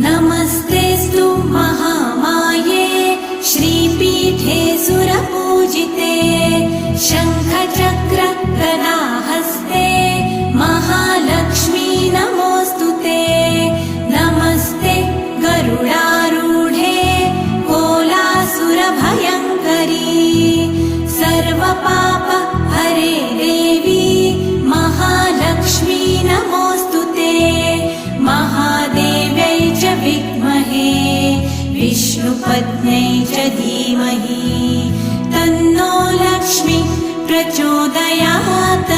नमस्तेऽस्तु महामाये श्रीपीठे सुरपूजिते शङ्खचक्र गदाहस्ते महालक्ष्मी नमोऽस्तुते। नमस्ते गरुडारूढे कोलासुरभयङ्करी सर्वपाप हरे देवी महालक्ष्मी नमोऽस्तुते। महादेव्यै च विद्महे विष्णुपत्न्यै च धीमहि तन्नो लक्ष्मी प्रचोदयात्।